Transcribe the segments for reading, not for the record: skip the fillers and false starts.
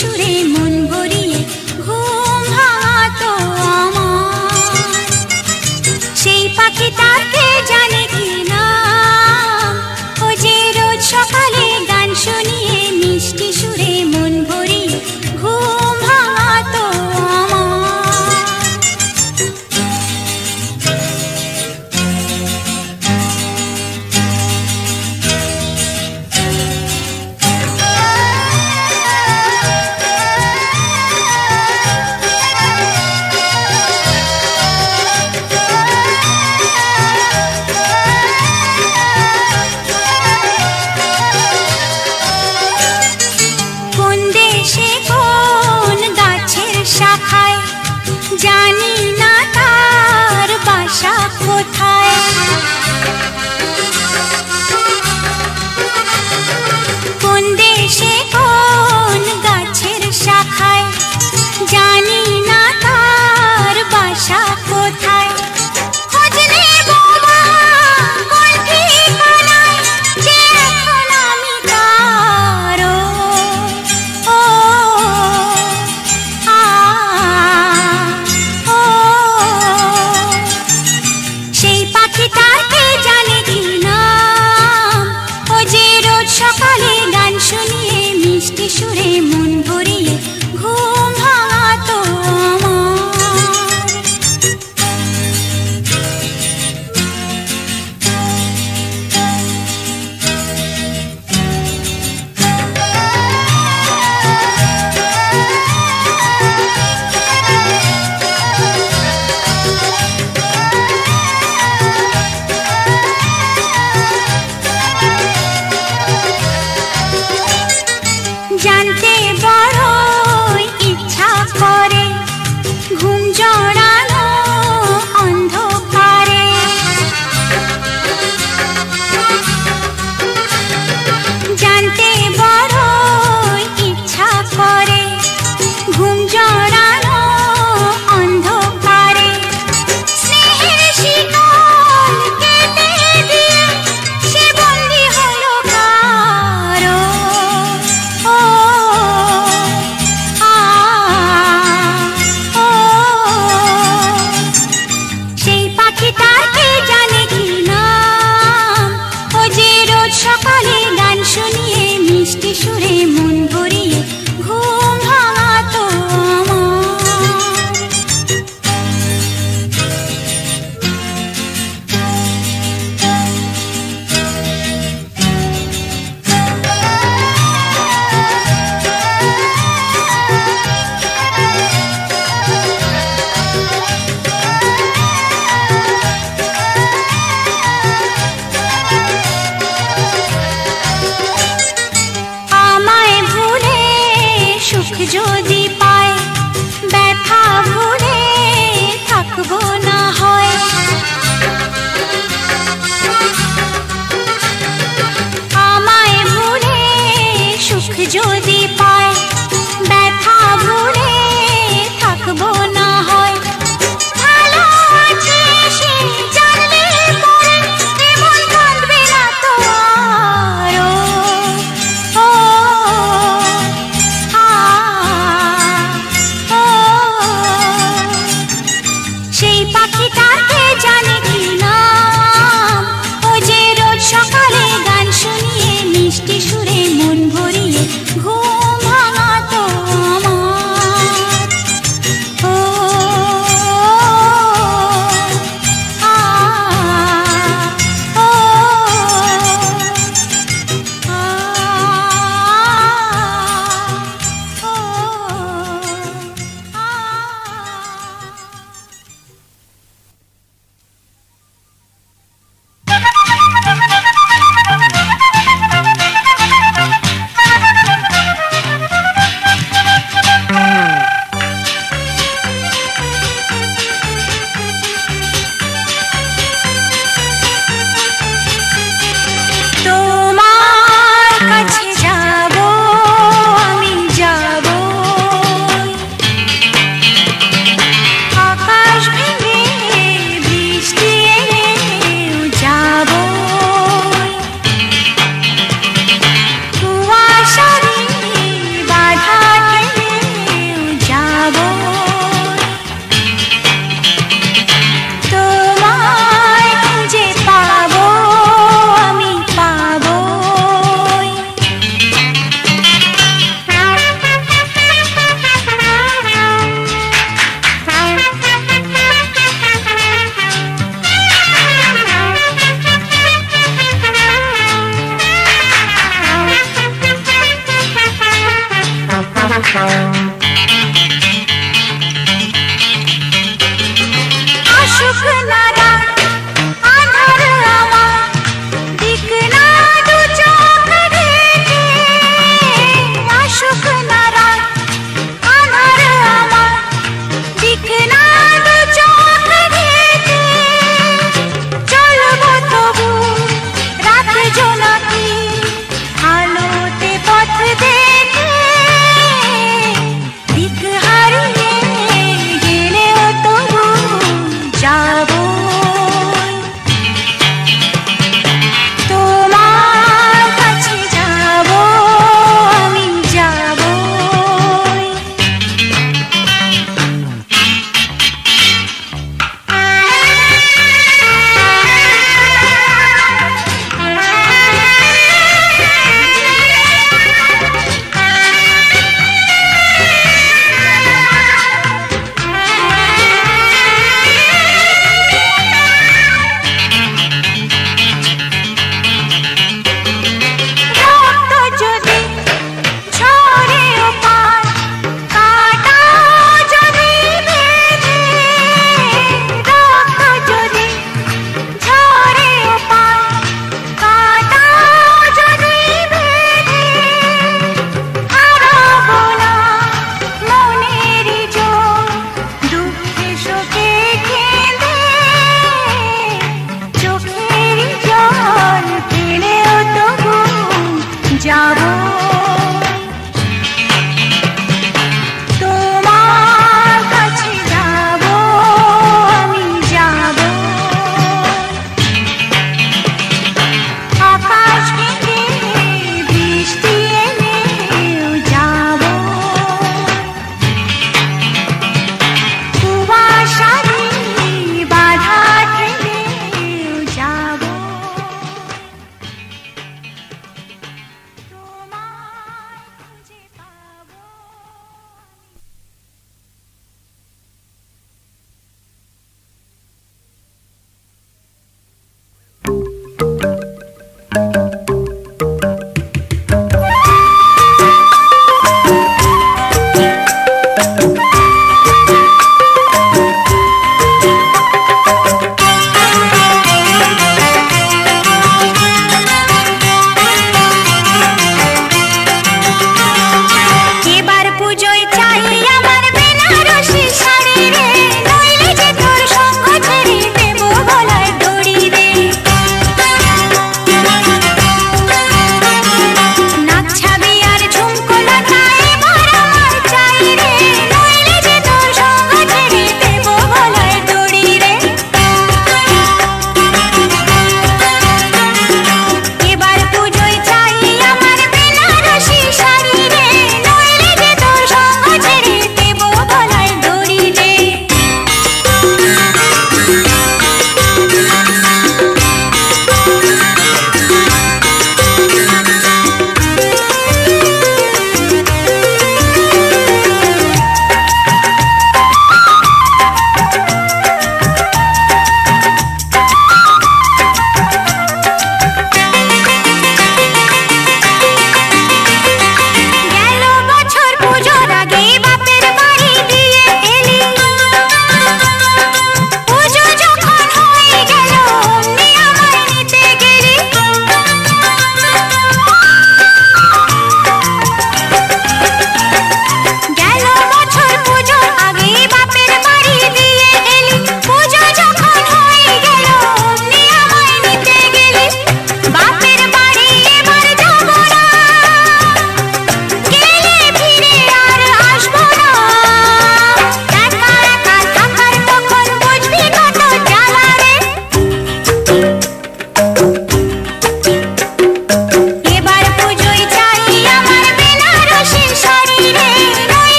সুরে মন ভরিয়ে ঘুম ভাঙাতো আমার। সেই পাখিটাকে জানে কি নাম, ও যে রোজ সকালে গান শুনিয়ে মিষ্টি সুরে মন ভরিয়ে ঘুম ভাঙাতো আমার। জানি না তার বাসা কোথায়, কোন দেশে কোন গাছের শাখায়, জানি না তার বাসা কোথায়। খোঁজ নেব মা কোন ঠিকানায়, যে এখন আমি তার সকালে গান শুনিয়ে মিষ্টি সুরে মন ভরিয়ে ঘুম ভাঙাতো আমার। জানতে বড়ই ইচ্ছা করে ঘুম জড়ানো অন্ধকারে, জানতে বড়ই ইচ্ছা করে ঘুম জড়ানো অন্ধকারে। স্নেহের শিকল কেটে দিয়ে সে বন্দী হলো কারো, সেই পাখিটাকে জানে কি নাম, ও যে রোজ সকালে গান শুনিয়ে মিষ্টি সুরে মন ভরিয়ে ঘুম ভাঙাতো আমার। যদি পায় ব্যথা ভুলে থাকবো না হয়, আমায় ভুলে সুখ যদি পায় ব্যথা ভুলে থাকবো না হয়। ভালো আছে সে জানলে পরে এমন কাঁদবে না তো আরো। সেই পাখিটাকে জানে কি নাম, ও যে রোজ সকালে গান শুনিয়ে মিষ্টি সুরে মন ভরিয়ে ঘুম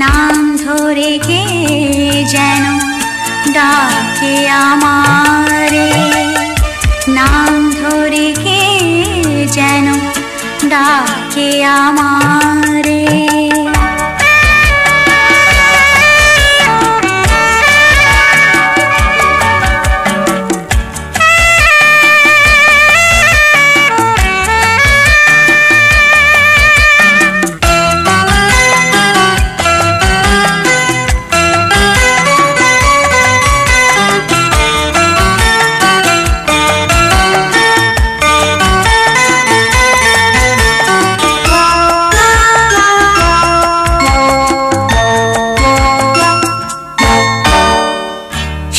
নাম ধরে কে যেন ডাকে আমারে, নাম ধরে কে যেন ডাকে আমারে।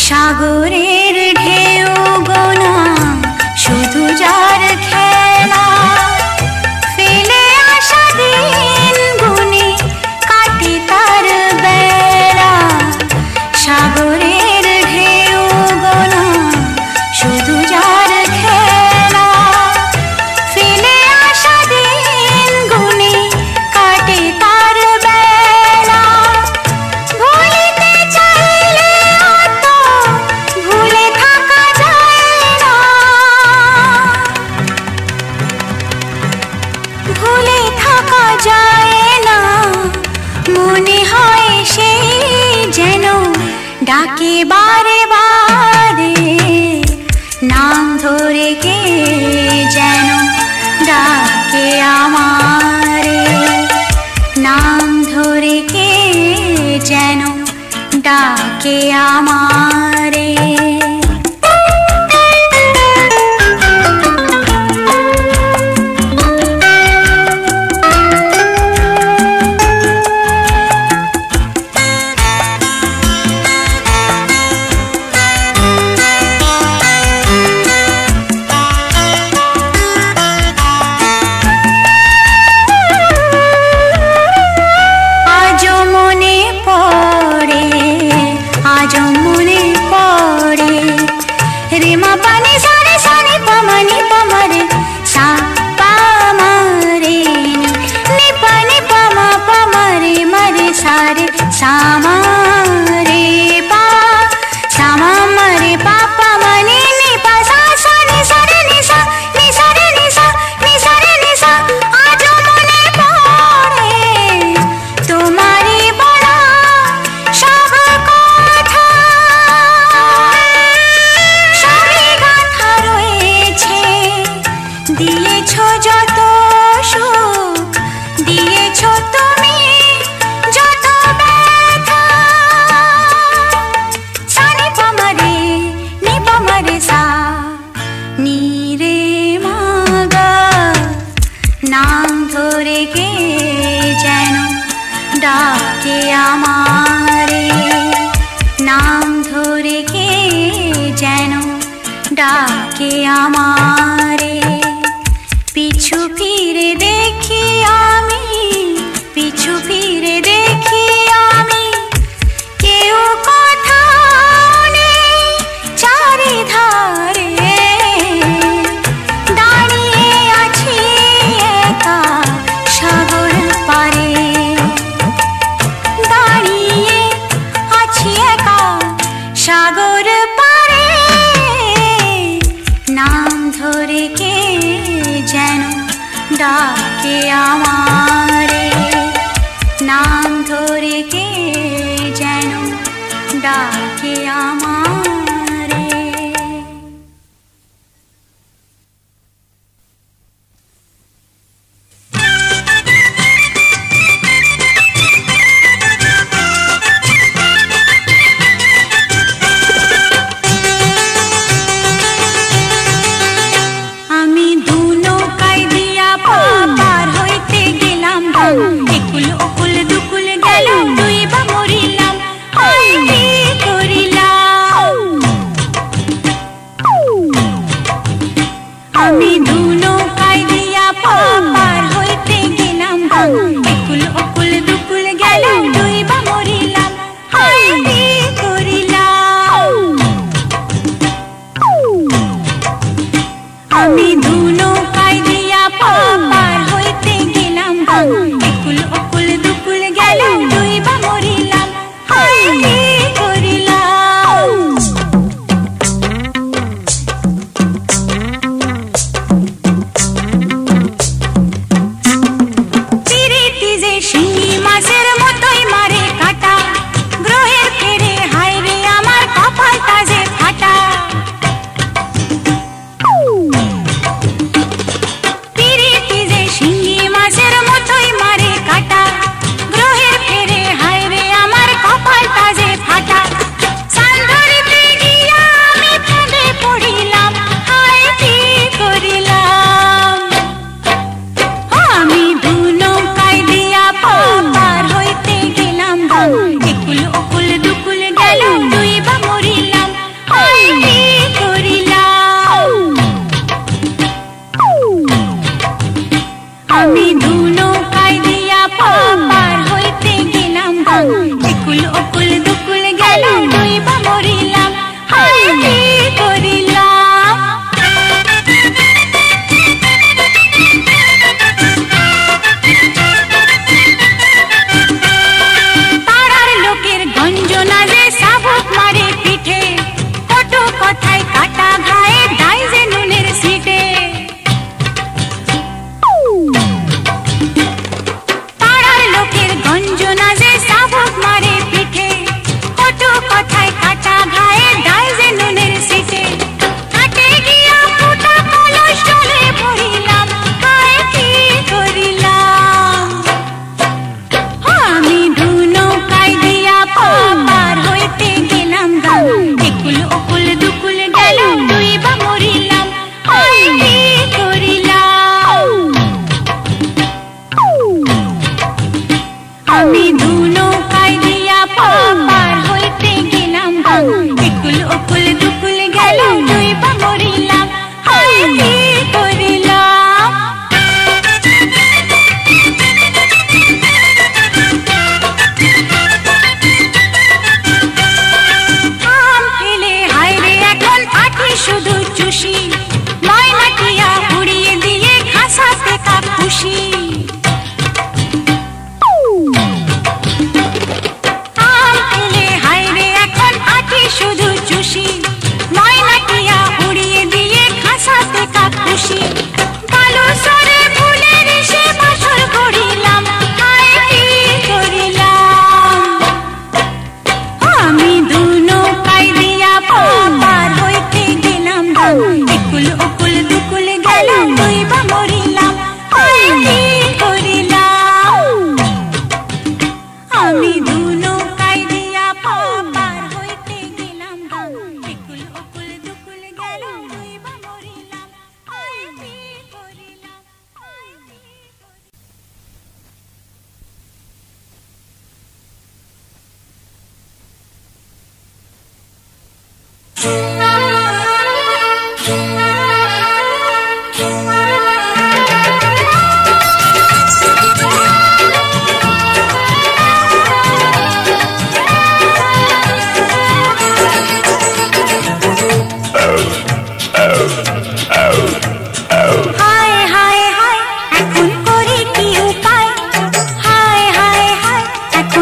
সাগরের ঢেউ গোনা শুধু যার খেলা, ফেলে আসা দিন গুনে কাটে তার বেলা। সাগরের ঢেউ গোনা শুধু যার খেলা, ফেলে আসা দিন গুনে কাটে তার বেলা। ভুলিতে চাইলে ভুলে থাকা যায় না, ভুলে থাকা যায় না। মনে হয় সেই যেন ডাকে বারে বারে, নাম ধরে কে যেন ডাকে আমারে, নাম ধরে কে যেন ডাকে আমারে। আজও মনে পড়ে, আজও মনে পড়ে, রে মা পানি সারে সানি পামানি পামারে, সা পামারে নি পানি পামা পামারে মারে সারে সামারে পা সামা মারে পাপা মানি নি পা সা সানি সারে নি সা নি সারে নি সা নি সারে নি সা। আজও মনে পড়ে তোমারই বলা সব কথা, সবই গাথা রয়েছে। দিয়েছ যত সুখ, দিয়েছ তুমি যত ব্যথা। সানি পামারে নি পামারে সা নি রে মা গা, নাম ধরে কে যেন ডাকে আমারে, নাম ধরে কে যেন ডাকে আমারে। পিছু ফিরে দেখি আমি, পিছু ফিরে দেখি আমি, কেউ কথা নেই চারিধারে। দাঁড়িয়ে আছি একা সাগর পারে, দাঁড়িয়ে আছি একা সাগর পারে। নাম ধরে কে যেন ডাকে আমারে, নাম ধরে কে যেন ডাকে আমারে। আমি দু নৌকায় দিয়া পার হইতে গেলাম, একুল ওকুল দুকুল গেল, দুই বা মরিলাম। আয় কি করিলাম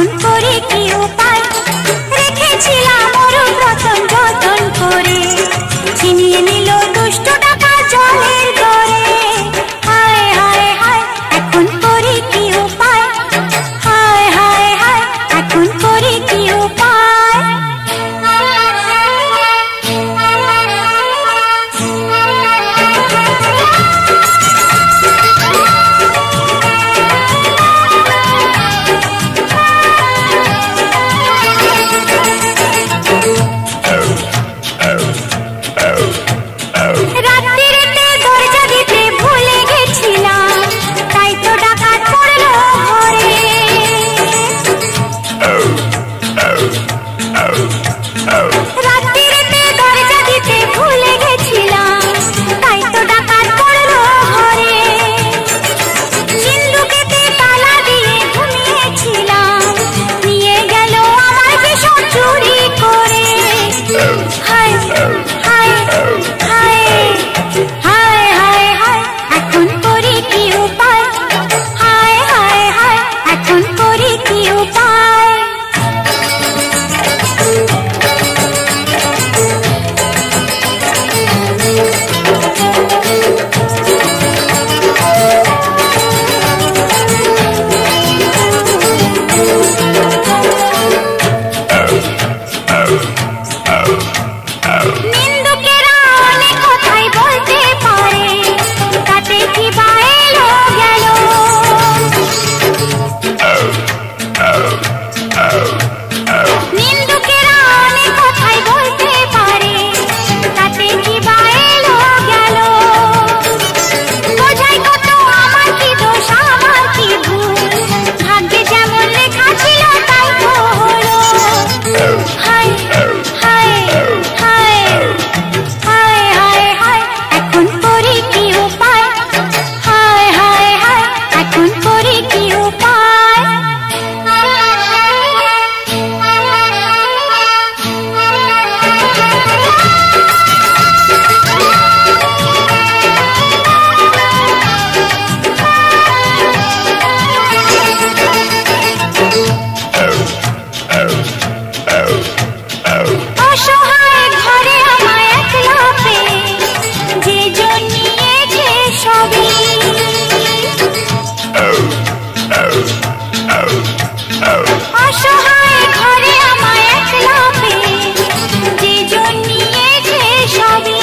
এখন করি কি উপায়, রেখেছিলাম মরুব্রতন যতন করে, ছিনিয়ে নিল দুষ্ট টাকা জলের দরে। হায় হায় হায় এখন করি কি উপায়, হায় হায় হায় এখন করি কি উপায়। রাত্রিতে দরজা দিতে ভুলে গেছিলাম, তাই তো ডাকাত পড়লো ঘরে। রাত্রিতে দরজা দিতে ভুলে গেছিলাম, তাই তো ডাকাত পড়লো ঘরে। সিন্ধুকেতে তালা দিয়ে ঘুমিয়েছিলাম, নিয়ে গেল আমার ভীষণ চুরি করে। হায় হায় হায় হায় হায় হায় এখন করি কি উপায়, হায় হায় হায় এখন করি কি উপায়। নিন্দুকেরা অনেক কথাই বলতে পারে, তাতে কি বা এলো গেল। নিন্দুকেরা অনেক কথাই বলতে পারে, তাতে কি বা এলো গেল। বোঝাই কত আমার কি দোষ আমার কি ভুল, ভাগ্যে যেমন লেখা ছিল তাই তো হলো। হায় হায় হায় হায় হায় হায় এখন করি কি উপায়, হায় হায় হায় এখন করি কি উপায়। অসহায় ঘরে আমায় একলা পেয়ে, যে জন্মিয়েছে সবই। অসহায় ঘরে আমায় একলা পেয়ে, যে জন্মিয়েছে সবই।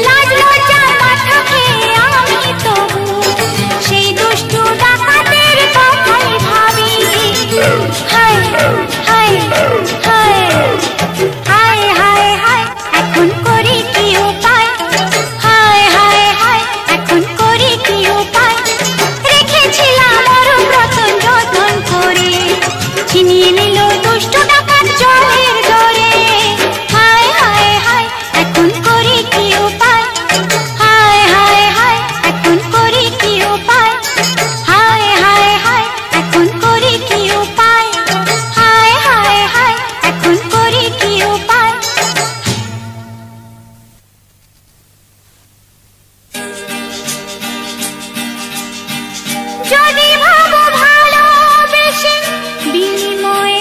লাজ লজ্জার মাথা খেয়ে আমি তবু সেই দুষ্টু ডাকাতের কথাই ভাবি। হায় হায় হায় হায় হায় হায় এখন করি কি উপায়, হায় হায় হায় এখন করি কি উপায়। রেখেছিলাম মরুব্রতন যতন করে, ছিনিয়ে নিল দুষ্ট ডাকাত জলের দরে। হায় হায় হায় এখন করি কি উপায়, হায় হায় হায় এখন করি কি উপায়। হায় হায় হায় এখন করি কি উপায়, হায় হায় হায় এখন করি কি উপায়। যদি ভাবো ভালোবেসে বিনিময়ে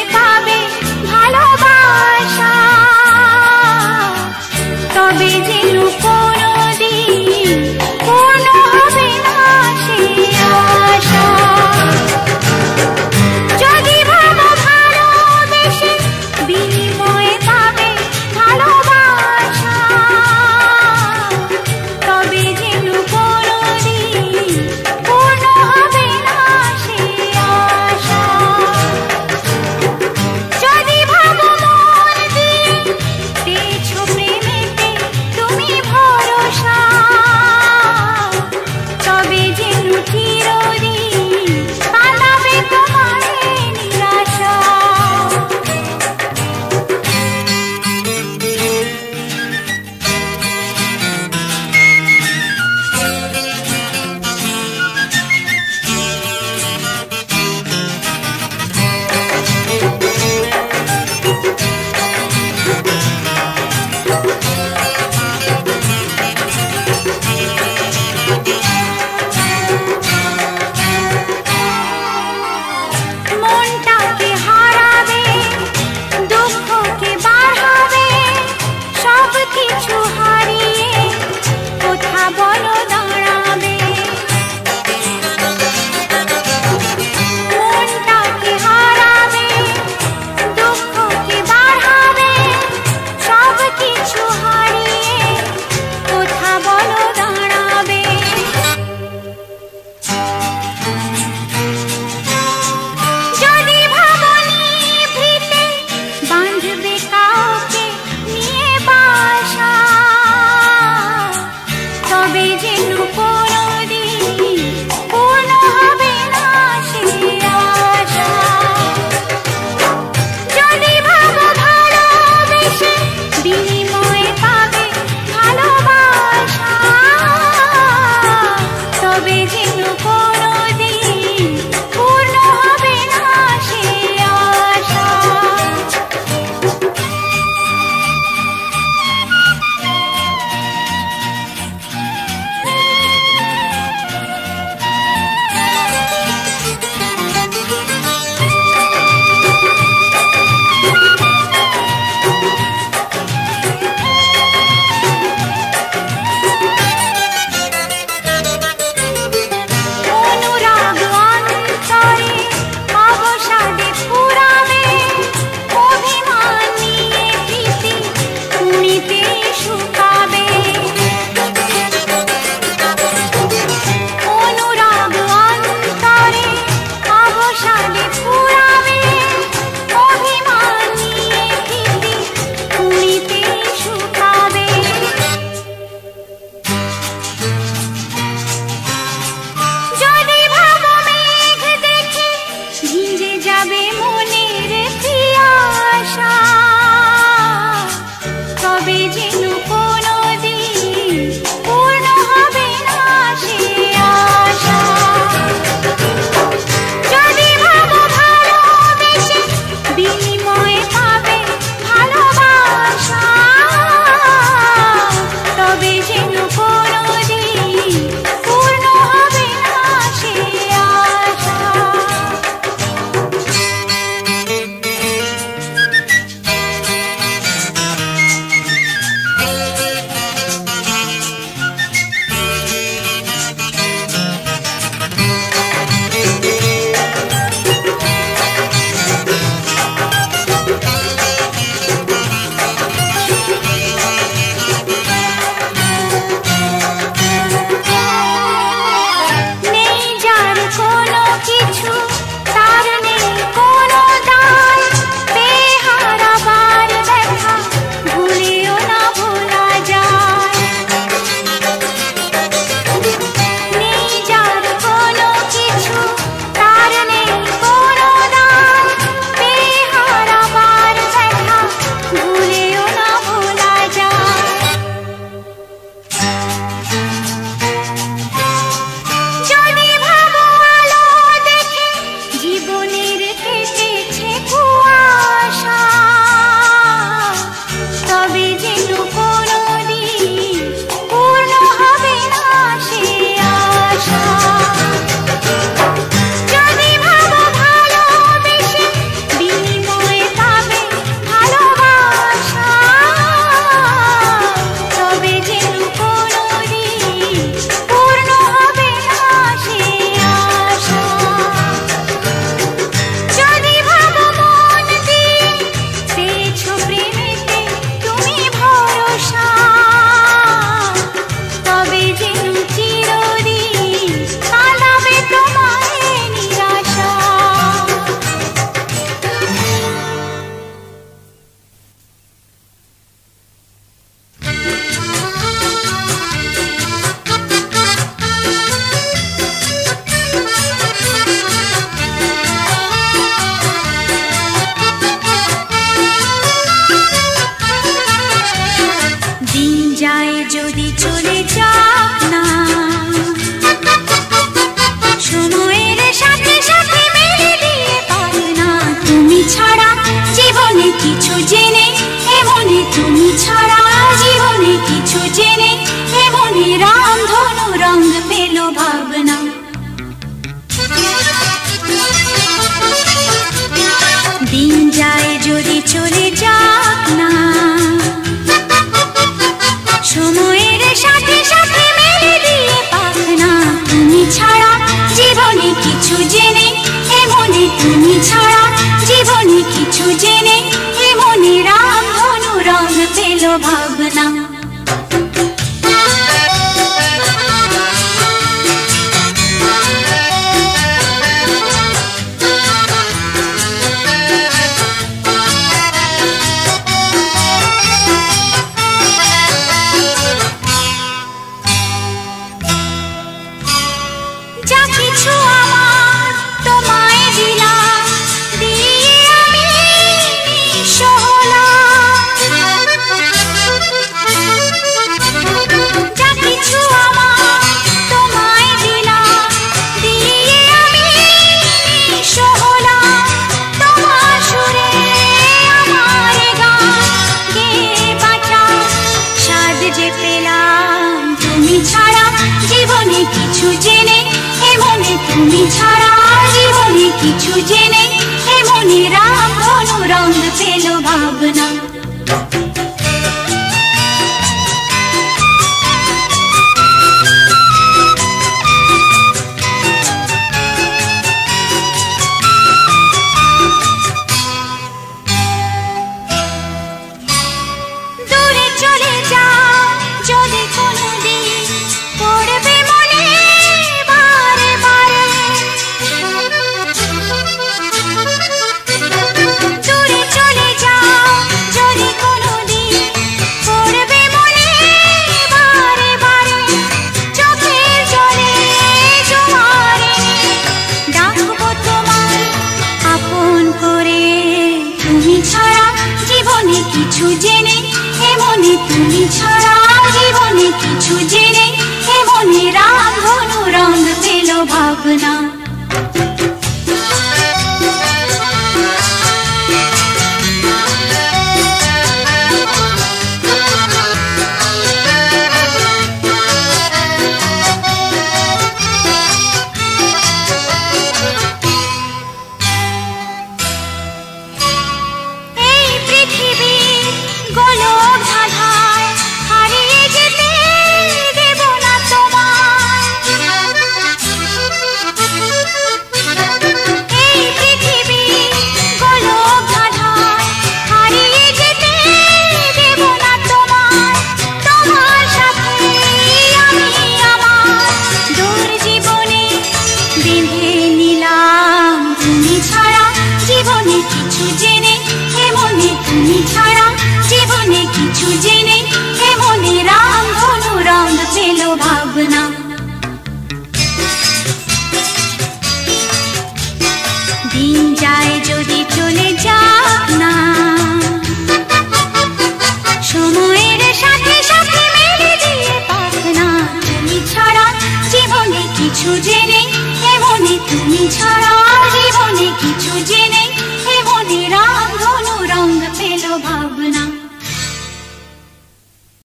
ছাড়া জীবনে কিছু জেনে এমনি তুমি ছাড়া জীবনে কিছু জেনে এমনি রামধনু রঙ পেল ভাবনা। দিন যায় যদি চলে যাক না, সময়ের সাথে সাথে মেলে দিয়ে পাখনা। তুমি ছাড়া জীবনে কিছু জেনে এমনি তুমি ছাড়া জীবনে কিছু জেনে এমনি রামধনু রঙ পেল ভাবনা। যা কিছু আমার তোমায় দিলাম, দিয়ে আমি নিঃস্ব হলাম। যা কিছু আমার তোমায় দিলাম, দিয়ে আমি নিঃস্ব হলাম। তোমার সুরে আমার গান গেয়ে বাঁচার স্বাদ যে পেলাম। তুমি ছাড়া জীবনে কিছু জেনে এমনি তুমি ছাড়া জীবনে কিছু জেনে এমনি রামধনু রঙ পেল ভাবনা। দূরে চলে যাও যদি কোনোদিন পড়বে মনে বারে বারে। দূরে চলে যাও যদি কোনোদিন পড়বে মনে বারে বারে। চোখের জলে জোয়ারে ডাকবো তোমায় আপন করে। তুমি ছাড়া জীবনে কিছু জেনে এমনি তুমি ছাড়া জীবনে কিছু জেনে এমনি রামধনু রঙ পেল ভাবনা। এই পৃথিবীর গোলক